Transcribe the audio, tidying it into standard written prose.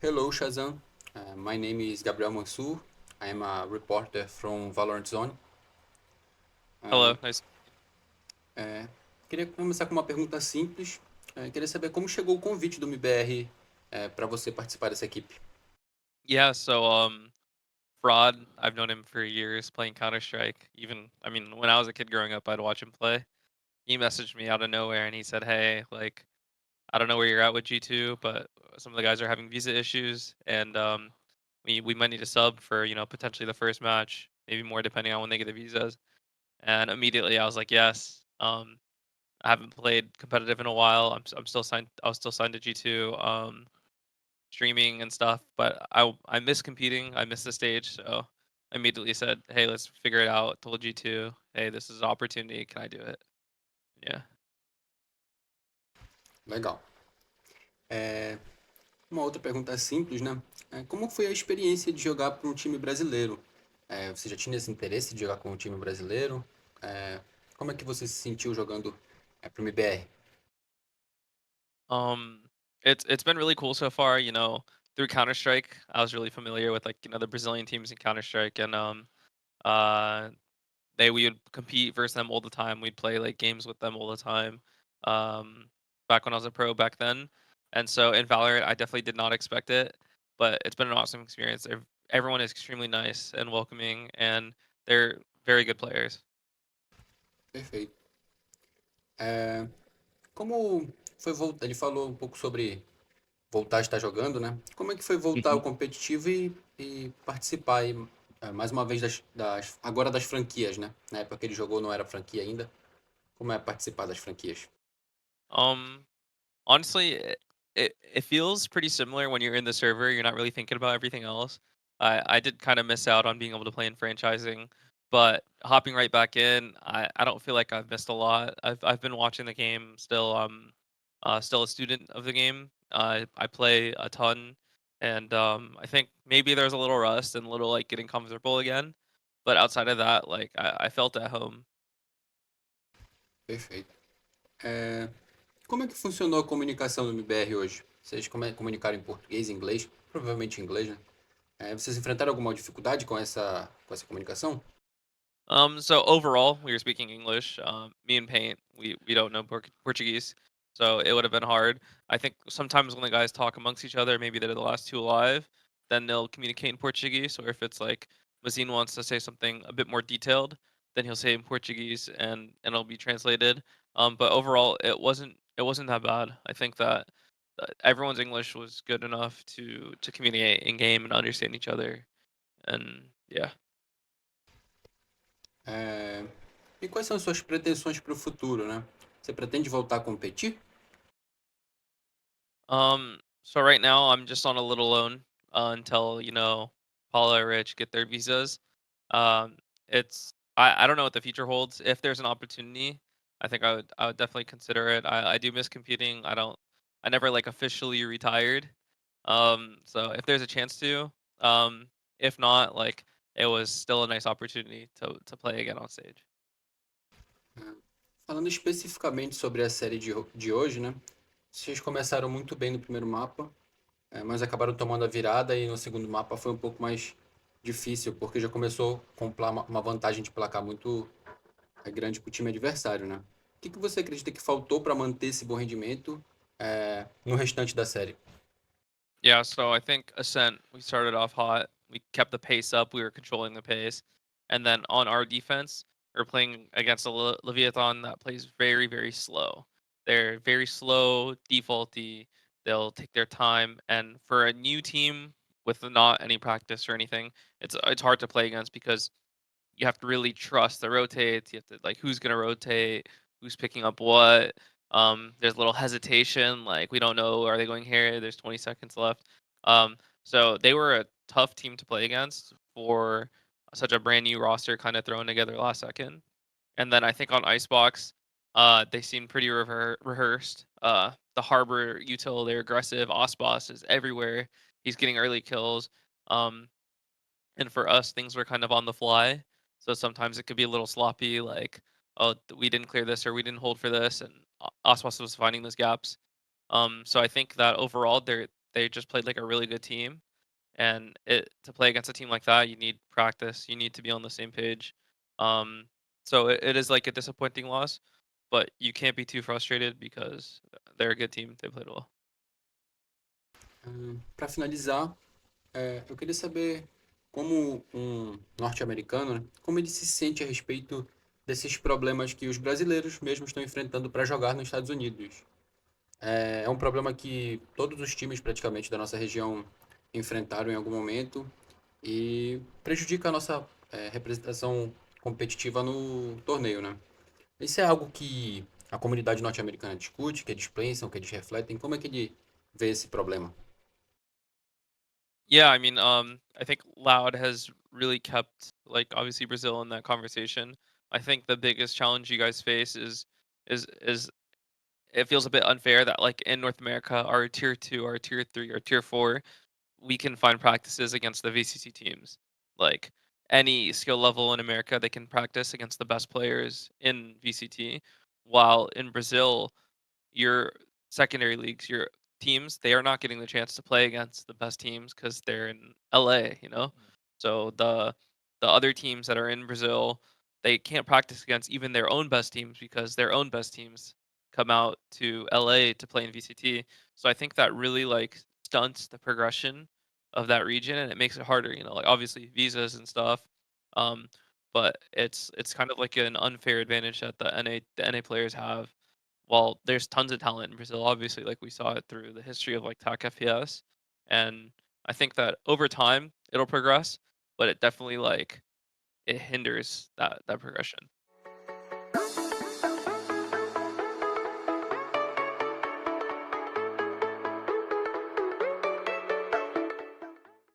Hello, Shahzam. My name is Gabriel Mansur. I am a reporter from VALORANT Zone. Hello, Uh, nice. é, Queria começar com uma pergunta simples. Queria saber como chegou o convite do MIBR para você participar dessa equipe. Yeah, so Fraud, I've known him for years playing Counter-Strike. Even I mean, when I was a kid growing up, I'd watch him play. He messaged me out of nowhere and he said, "Hey, like I don't know where you're at with G2, but some of the guys are having visa issues and we might need a sub for, potentially the first match, maybe more depending on when they get the visas." And immediately I was like, "Yes." I haven't played competitive in a while. I'm still signed I was still signed to G2. Streaming and stuff, but I miss competing. I miss the stage, so I immediately said, "Hey, let's figure it out." Told G2, "Hey, this is an opportunity. Can I do it?" Yeah. Legal. É, uma outra pergunta simples, né? Como foi a experiência de jogar para um time brasileiro? Você já tinha esse interesse de jogar com um time brasileiro? É, Como é que você se sentiu jogando para o MIBR? Um, it's been really cool so far. Through Counter Strike, I was really familiar with the Brazilian teams in Counter Strike, and uh, we would compete versus them all the time. We'd play like games with them all the time. Um, Back when I was a pro back then, and so in Valorant, I definitely did not expect it, but it's been an awesome experience. Everyone is extremely nice and welcoming, and they're very good players. Perfeito. É, Como foi voltar? Ele falou um pouco sobre voltar a estar jogando, né? Como é que foi voltar ao Mhm. competitivo e participar aí, mais uma vez agora das franquias, né? Na época que ele jogou não era franquia ainda. Como é participar das franquias? Um, Honestly, it feels pretty similar when you're in the server. You're not really thinking about everything else. I did kind of miss out on being able to play in franchising, but hopping right back in, I don't feel like I've missed a lot. I've been watching the game still. Still a student of the game. I play a ton, and I think maybe there's a little rust and a little like getting comfortable again. But outside of that, like I felt at home. Perfeito. É, Como é que funcionou a comunicação do MBR hoje? Vocês comunicaram em português, e inglês? Provavelmente em inglês, né? Vocês enfrentaram alguma dificuldade com essa comunicação? So overall, we were speaking English. Me and Paint, we don't know Portuguese, so it would have been hard. I think sometimes when the guys talk amongst each other, maybe they're the last two alive, then they'll communicate in Portuguese. Or if it's like Mazine wants to say something a bit more detailed, then he'll say in Portuguese and it'll be translated. But overall, it wasn't that bad. I think that everyone's English was good enough to communicate in game and understand each other. And yeah. É, E quais são as suas pretensões para o futuro, né? Você pretende voltar a competir? So right now I'm just on a little loan until Paula or Rich get their visas. Um, I don't know what the future holds. If there's an opportunity, I think I would definitely consider it. I do miss competing. I never like officially retired. So if there's a chance to, if not, like it was still a nice opportunity to play again on stage. Falando especificamente sobre a série de hoje, né? Vocês começaram muito bem no primeiro mapa, mas acabaram tomando a virada e no segundo mapa foi um pouco mais difícil, porque já começou com uma vantagem de placar muito grande para o time adversário, né? O que você acredita que faltou para manter esse bom rendimento no restante da série? Yeah, so I think Ascent, we started off hot. We kept the pace up. We were controlling the pace. And then on our defense, we're playing against a Leviathan that plays very, very slow. They're very slow, defaulty. They'll take their time. And for a new team with not any practice or anything, it's hard to play against because you have to really trust the rotates. You have to like who's gonna rotate, who's picking up what. There's a little hesitation, like we don't know are they going here. There's 20 seconds left. So they were a tough team to play against for such a brand new roster kind of thrown together last second. And then I think on Icebox, they seem pretty rehearsed. The Harbor util, they're aggressive. Osboss is everywhere. He's getting early kills. Um, and for us, things were kind of on the fly. So sometimes it could be a little sloppy, like, oh, we didn't clear this or we didn't hold for this, and Oswas was finding those gaps. So I think that overall, they just played like a really good team, and to play against a team like that, you need practice. You need to be on the same page. Um, so it is like a disappointing loss, but you can't be too frustrated because they're a good team. They played well. Para finalizar, eu queria saber como um norte-americano, né, como ele se sente a respeito desses problemas que os brasileiros mesmo estão enfrentando para jogar nos Estados Unidos. É um problema que todos os times praticamente da nossa região enfrentaram em algum momento e prejudica a nossa representação competitiva no torneio, né? Isso é algo que a comunidade norte-americana discute, que eles pensam, que eles refletem. Como é que ele vê esse problema? Yeah, I mean, I think Loud has really kept like obviously Brazil in that conversation. I think the biggest challenge you guys face is it feels a bit unfair that like in North America, our tier two, our tier three, our tier four, we can find practices against the VCC teams. Like any skill level in America, they can practice against the best players in VCT. While in Brazil, your secondary leagues, your teams, they are not getting the chance to play against the best teams because they're in LA, you know? So the other teams that are in Brazil, they can't practice against even their own best teams because their own best teams come out to LA to play in VCT. So I think that really like stunts the progression of that region and it makes it harder, you know, like obviously visas and stuff. Um, but it's kind of like an unfair advantage that the NA players have while there's tons of talent in Brazil, obviously, like we saw it through the history of like TAC FPS, and I think that over time it'll progress, but it definitely like it hinders that progression.